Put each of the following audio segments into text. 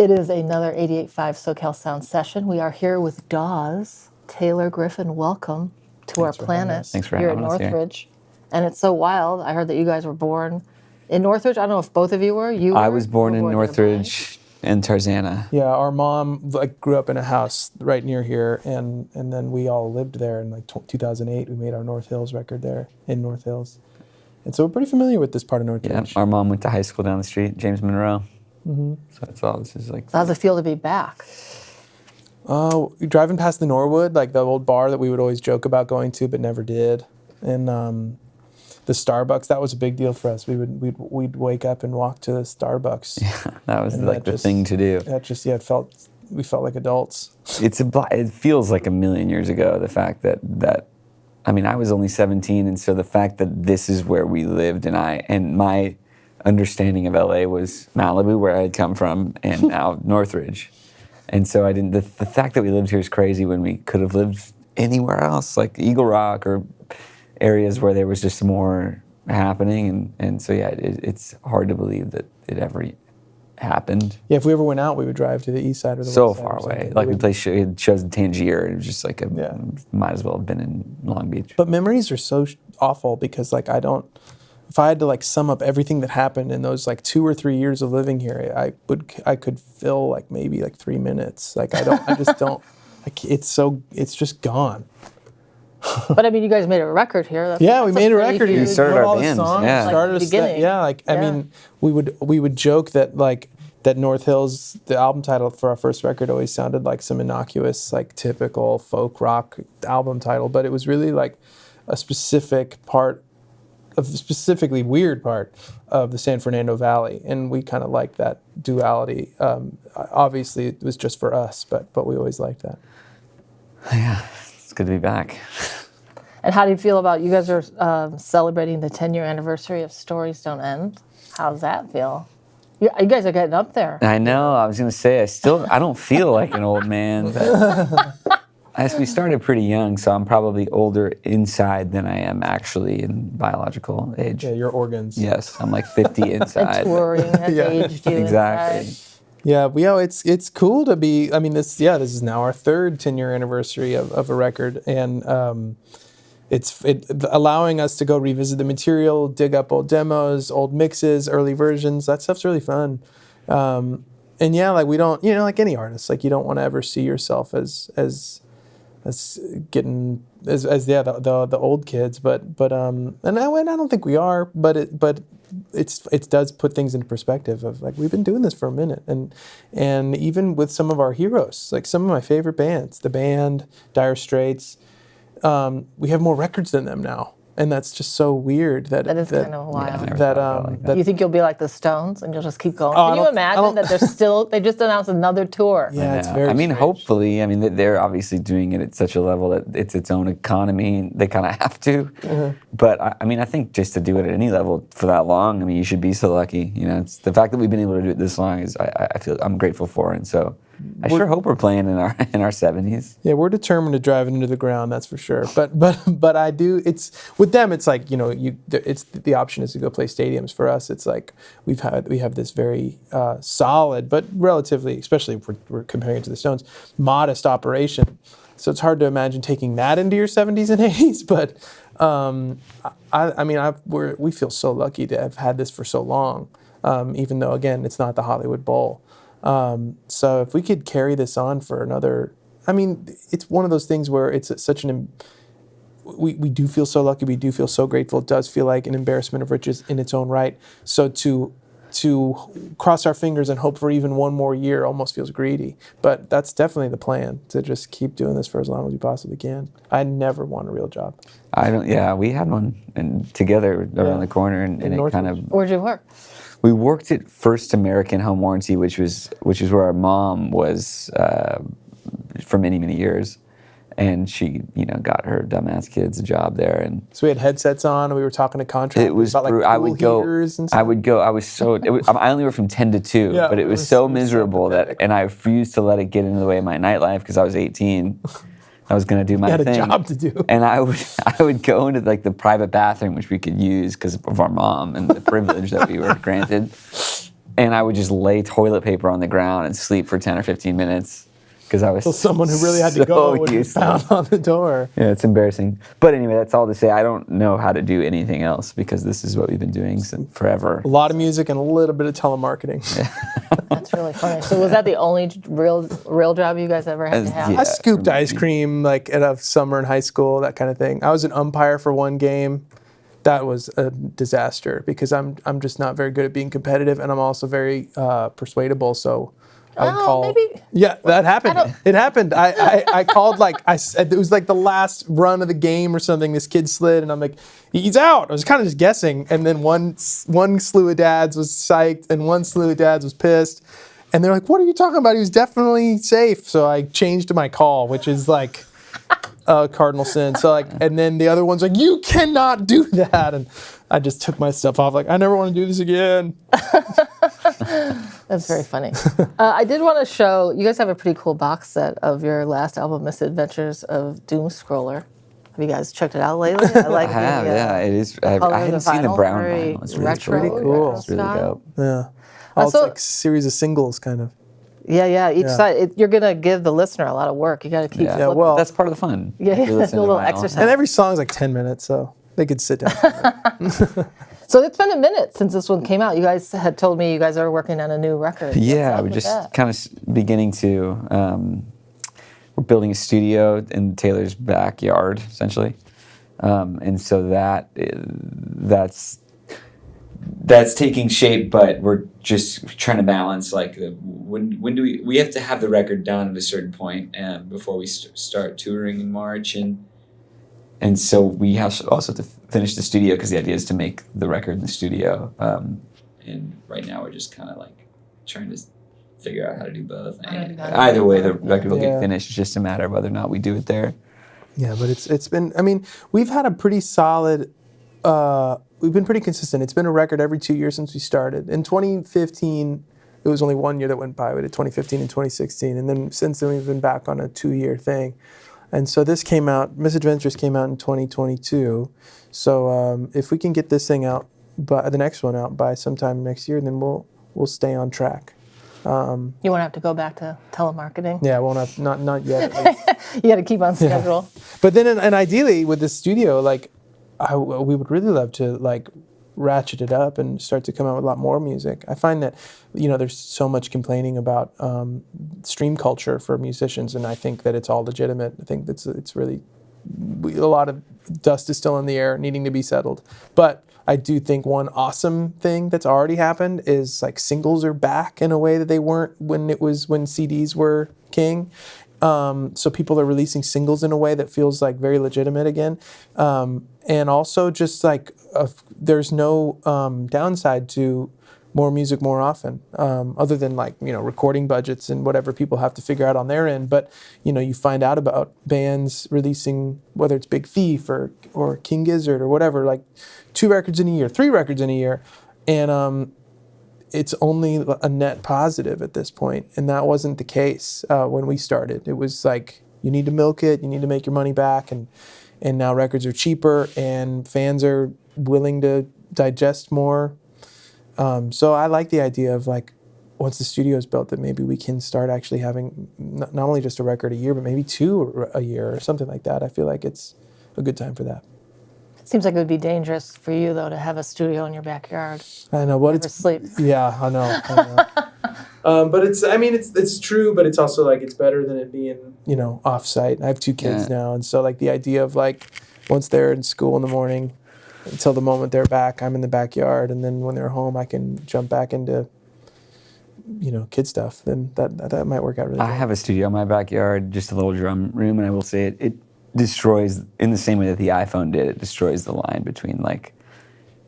It is another 88.5 SoCal Sound session. We are here with Dawes. Taylor Griffin, welcome to our planet here at Northridge. And it's so wild. I heard that you guys were born in Northridge. I don't know if both of you were. I was born in Northridge and Tarzana. Yeah, our mom grew up in a house right near here, and then we all lived there in 2008. We made our North Hills record there in North Hills. And so we're pretty familiar with this part of Northridge. Yeah, our mom went to high school down the street, James Monroe. So that's all this is like. How's it feel to be back? Driving past the Norwood, like the old bar that we would always joke about going to but never did. And the Starbucks, that was a big deal for us. We'd wake up and walk to the Starbucks. Yeah, that was like the thing to do. That just, we felt like adults. It feels like a million years ago, the fact that I mean, I was only 17, and so the fact that this is where we lived, and my understanding of LA was Malibu, where I had come from, and now Northridge. And so the fact that we lived here is crazy when we could have lived anywhere else, like Eagle Rock or areas where there was just more happening. And so, yeah, it's hard to believe that it ever happened. Yeah, if we ever went out, we would drive to the east side or the west so side. So far away. Like we played shows in Tangier, and it was just like, might as well have been in Long Beach. But memories are so awful because, like, if I had to sum up everything that happened in those 2 or 3 years of living here, I could fill maybe 3 minutes. I just don't. It's just gone. But I mean, you guys made a record here. We made a record here. We started our bands. Started a beginning. I mean, we would joke that that North Hills, the album title for our first record, always sounded like some innocuous, typical folk rock album title, but it was really a specifically weird part of the San Fernando Valley, and we kind of liked that duality. Obviously, it was just for us, but we always liked that. Yeah, it's good to be back. And how do you feel about, you guys are celebrating the 10-year anniversary of Stories Don't End. How does that feel? You guys are getting up there. I know. I was going to say, I don't feel like an old man. We started pretty young, so I'm probably older inside than I am actually in biological age. Yeah, your organs. Yes, I'm 50 inside. And touring has aged you exactly. Inside. Yeah, it's cool to be. I mean, this is now our third 10-year anniversary of a record, and it's allowing us to go revisit the material, dig up old demos, old mixes, early versions. That stuff's really fun. And yeah, we don't, like any artist, you don't want to ever see yourself as getting the old kids, but and I don't think we are, but it does put things into perspective of we've been doing this for a minute, and even with some of our heroes, some of my favorite bands, The Band, Dire Straits, we have more records than them now. And that's just so weird. That is kind of wild. That you think you'll be like the Stones and you'll just keep going? Can you imagine that they just announced another tour? Yeah, it's very strange. Hopefully, they're obviously doing it at such a level that it's its own economy, and they kind of have to. Mm-hmm. But I think just to do it at any level for that long, you should be so lucky. It's the fact that we've been able to do it this long is I feel I'm grateful for, and so I sure hope we're playing in our 70s. Yeah, we're determined to drive it into the ground, that's for sure. But I do. It's with them. It's it's the option is to go play stadiums. For us, it's we have this very solid, but relatively, especially if we're comparing it to the Stones, modest operation. So it's hard to imagine taking that into your 70s and 80s. But we feel so lucky to have had this for so long, even though again it's not the Hollywood Bowl. So if we could carry this on for another, it's one of those things where it's such we do feel so lucky, we do feel so grateful. It does feel like an embarrassment of riches in its own right. So to cross our fingers and hope for even one more year almost feels greedy. But that's definitely the plan, to just keep doing this for as long as we possibly can. I never want a real job. We had one and together around the corner, and it kind of. Where'd you work? We worked at First American Home Warranty, which is where our mom was for many, many years, and she got her dumbass kids a job there. And so we had headsets on, and we were talking to contractors it was about I would go. I was so. I only worked from 10 to 2, but it was so miserable and I refused to let it get into the way of my nightlife because I was 18. I was going to do my thing. You had a job to do. And I would go into the private bathroom, which we could use because of our mom and the privilege that we were granted. and I would just lay toilet paper on the ground and sleep for 10 or 15 minutes because I was someone who really had to go would be found on the door. Yeah, it's embarrassing. But anyway, that's all to say. I don't know how to do anything else because this is what we've been doing since forever. A lot of music and a little bit of telemarketing. That's really funny. So was that the only real job you guys ever had to have? Yeah, I scooped ice cream like at a summer in high school, that kind of thing. I was an umpire for one game. That was a disaster because I'm just not very good at being competitive, and I'm also very persuadable. So I would call. Maybe. Yeah, that happened. It happened. I called it was like the last run of the game or something. This kid slid, and I'm like, he's out. I was kind of just guessing, and then one slew of dads was psyched, and one slew of dads was pissed, and they're like, "What are you talking about? He was definitely safe." So I changed my call, which is like a cardinal sin. So and then the other one's like, "You cannot do that," and I just took my stuff off. Like, I never want to do this again. That's very funny. I did want to show, you guys have a pretty cool box set of your last album, Misadventures of Doom Scroller. Have you guys checked it out lately? I like I have, it is. I hadn't seen the brown vinyl. It's really retro, cool. It's really style. dope. Yeah. It's like a series of singles, kind of. Yeah. Each side, you're going to give the listener a lot of work. You got to keep flipping. Yeah, well, that's part of the fun. Yeah, a little exercise. And every song's like 10 minutes, so they could sit down. So it's been a minute since this one came out. You guys had told me you guys are working on a new record. Yeah, we're just kind of beginning to. We're building a studio in Taylor's backyard, essentially, and so that's taking shape. But we're just trying to balance when do we have to have the record done at a certain point before we start touring in March and so we have also to finish the studio because the idea is to make the record in the studio. And right now we're just kind of trying to figure out how to do both. And either way, the record will get finished. It's just a matter of whether or not we do it there. Yeah, but it's been. I mean, we've had a pretty solid. We've been pretty consistent. It's been a record every 2 years since we started. In 2015, it was only 1 year that went by. We did 2015 and 2016, and then since then we've been back on a 2-year thing. And so this came out, Misadventures came out in 2022. So if we can get this thing out, the next one out by sometime next year, then we'll stay on track. You won't have to go back to telemarketing? Yeah, won't have, not yet. You got to keep on schedule. Yeah. But then, and ideally with the studio, we would really love to ratchet it up and start to come out with a lot more music. I find that, there's so much complaining about stream culture for musicians, and I think that it's all legitimate. I think it's really, a lot of dust is still in the air needing to be settled. But I do think one awesome thing that's already happened is singles are back in a way that they weren't when CDs were king. So people are releasing singles in a way that feels very legitimate again. And also just there's no downside to more music more often, other than recording budgets and whatever people have to figure out on their end. But you find out about bands releasing, whether it's Big Thief or King Gizzard or whatever, 2 records in a year, 3 records in a year, and it's only a net positive at this point, and that wasn't the case when we started. It was you need to milk it, you need to make your money back, and now records are cheaper, and fans are willing to digest more. So I like the idea of once the studio is built, that maybe we can start actually having not only just a record a year, but maybe 2 a year or something like that. I feel like it's a good time for that. Seems like it would be dangerous for you, though, to have a studio in your backyard. I know, but sleep. Yeah, I know. But it's true, but it's also it's better than it being off-site. I have 2 kids now, and so the idea of once they're in school in the morning until the moment they're back, I'm in the backyard, and then when they're home, I can jump back into kid stuff. Then that might work out really well. I have a studio in my backyard, just a little drum room, and I will say it destroys, in the same way that the iPhone did, it destroys the line between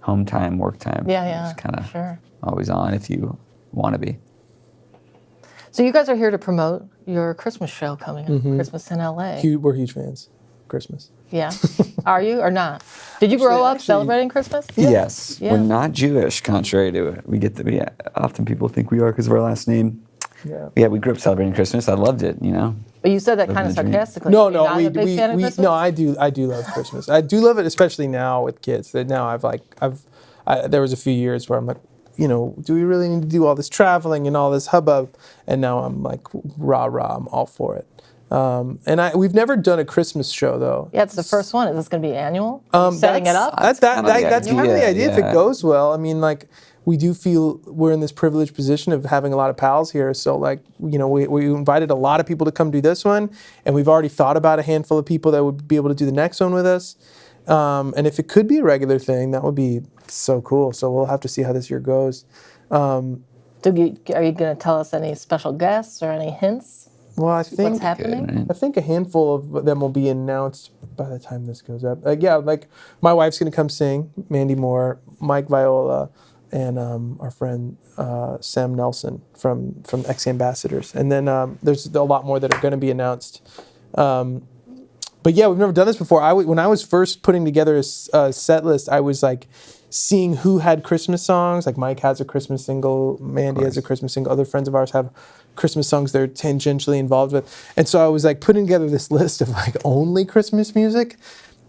home time, work time. Yeah, it's kind of always on if you want to be. So you guys are here to promote your Christmas show coming up, Christmas in LA. We're huge fans. Christmas. Yeah. Are you or not? Did you grow up celebrating Christmas? Yeah. Yes. Yeah. We're not Jewish, contrary to it. Often people think we are because of our last name. Yeah, we grew up celebrating Christmas. I loved it, But you said that kind of sarcastically. No, You're not a big fan of Christmas? No, I do love Christmas. I do love it, especially now with kids. That now there was a few years where I'm do we really need to do all this traveling and all this hubbub? And now I'm like, rah, I'm all for it. And we've never done a Christmas show though. Yeah, it's the first one. Is this going to be annual? Setting it up? That's kind of the idea if it goes well. I mean, like, we do feel we're in this privileged position of having a lot of pals here. So, like, we invited a lot of people to come do this one, and we've already thought about a handful of people that would be able to do the next one with us. And if it could be a regular thing, that would be so cool. So we'll have to see how this year goes. Are you going to tell us any special guests or any hints? Well, I think what's happening? I think a handful of them will be announced by the time this goes up. Like my wife's going to come sing, Mandy Moore, Mike Viola, and our friend Sam Nelson from Ex Ambassadors. And then there's a lot more that are going to be announced. But yeah, we've never done this before. When I was first putting together a set list, I was like seeing who had Christmas songs. Like Mike has a Christmas single, Mandy has a Christmas single, other friends of ours have Christmas songs they're tangentially involved with. And so I was like putting together this list of like only Christmas music,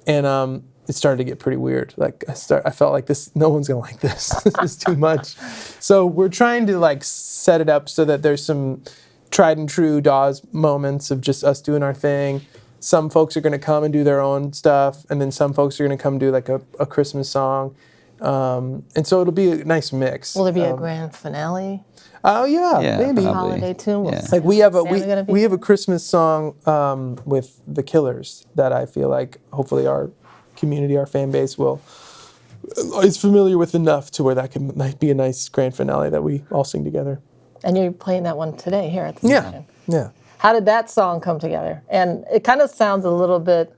and it started to get pretty weird. Like I felt like no one's gonna like this. This is too much. So we're trying to like set it up so that there's some tried and true Dawes moments of just us doing our thing. Some folks are gonna come and do their own stuff, and then some folks are gonna come do like a Christmas song. And so it'll be a nice mix. Will there be a grand finale? Oh yeah, maybe holiday tune. Yeah. Like we have a Christmas song with the Killers that I feel like hopefully our community, our fan base is familiar with enough to where that can be a nice grand finale that we all sing together. And you're playing that one today here at the station. Yeah. How did that song come together? And it kind of sounds a little bit.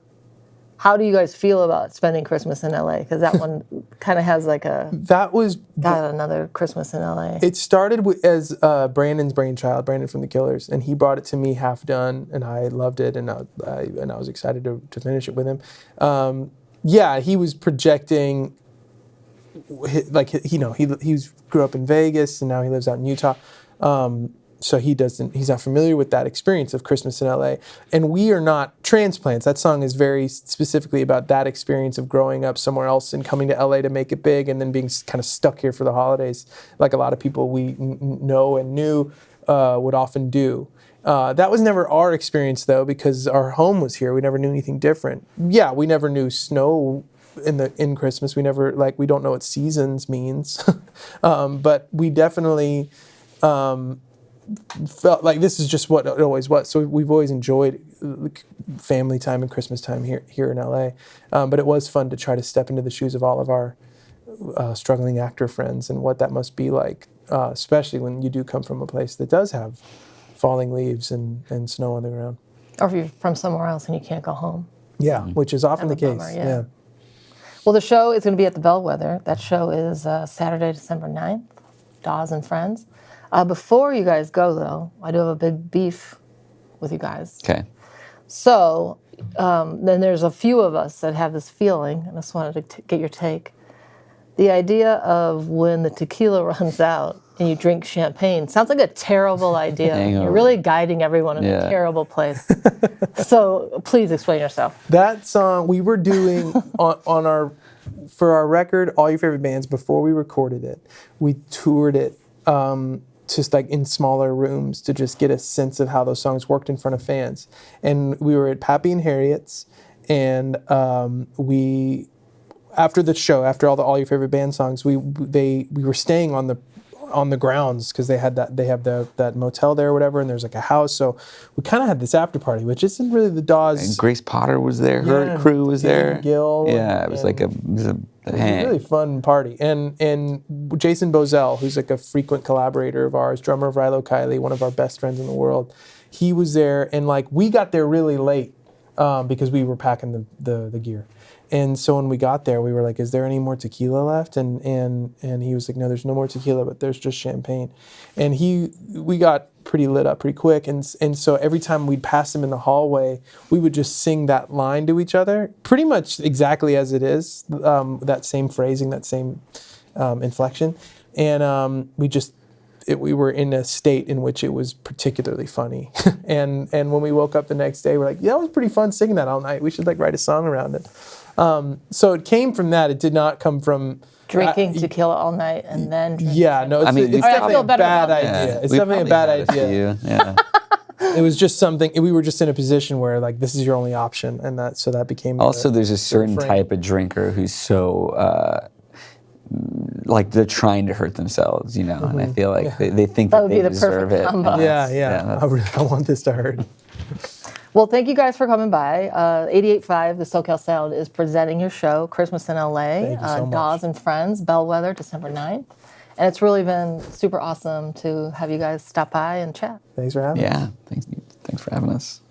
How do you guys feel about spending Christmas in LA? Because that one kind of has like got another Christmas in LA. It started as Brandon's brainchild, Brandon from the Killers, and he brought it to me half done, and I loved it, and I was excited to finish it with him. He was projecting, like he grew up in Vegas, and now he lives out in Utah. So he's not familiar with that experience of Christmas in LA. And we are not transplants. That song is very specifically about that experience of growing up somewhere else and coming to LA to make it big and then being kind of stuck here for the holidays, like a lot of people we know and knew would often do. That was never our experience though, because our home was here. We never knew anything different. Yeah, we never knew snow in Christmas. We never, we don't know what seasons means. But we definitely felt like this is just what it always was. So we've always enjoyed family time and Christmas time here in LA. But it was fun to try to step into the shoes of all of our struggling actor friends and what that must be like, especially when you do come from a place that does have falling leaves and snow on the ground. Or if you're from somewhere else and you can't go home. Yeah, which is often the case. Bummer, yeah. Well, the show is going to be at the Bellwether. That show is Saturday, December 9th, Dawes and Friends. Before you guys go, though, I do have a big beef with you guys. Okay. So then there's a few of us that have this feeling, and I just wanted to get your take. The idea of when the tequila runs out and you drink champagne sounds like a terrible idea. You're really guiding everyone in a terrible place. So please explain yourself. That song we were doing for our record, All Your Favorite Bands, before we recorded it, we toured it just like in smaller rooms to just get a sense of how those songs worked in front of fans. And we were at Pappy and Harriet's, and we, after the show, after all Your Favorite Band songs, we were staying on the grounds because they have that motel there or whatever, and there's like a house. So we kind of had this after party, which isn't really the Dawes. And Grace Potter was there. Her crew was there. Gil. Yeah, it was like a really fun party. And Jason Bozell, who's like a frequent collaborator of ours, drummer of Rilo Kiley, one of our best friends in the world, he was there, and like we got there really late because we were packing the gear. And so when we got there, we were like, is there any more tequila left? And he was like, no, there's no more tequila, but there's just champagne. And we got pretty lit up pretty quick. And so every time we'd pass him in the hallway, we would just sing that line to each other, pretty much exactly as it is, that same phrasing, that same inflection. And we were in a state in which it was particularly funny. and when we woke up the next day, we're like, yeah, it was pretty fun singing that all night. We should like write a song around it. So it came from that. It did not come from drinking tequila all night and then drinking. Yeah, no, it's definitely a bad idea. Yeah, it's definitely a bad idea. Yeah. It was just something. We were just in a position where like this is your only option, and that became. Also, there's a certain type of drinker who's so like they're trying to hurt themselves, and I feel like they think that they deserve it. Yeah. I want this to hurt. Well, thank you guys for coming by. 88.5, the SoCal Sound, is presenting your show, Christmas in LA. Thank you so much. Dawes and Friends, Bellwether, December 9th. And it's really been super awesome to have you guys stop by and chat. Thanks for having us. Yeah, thanks for having us.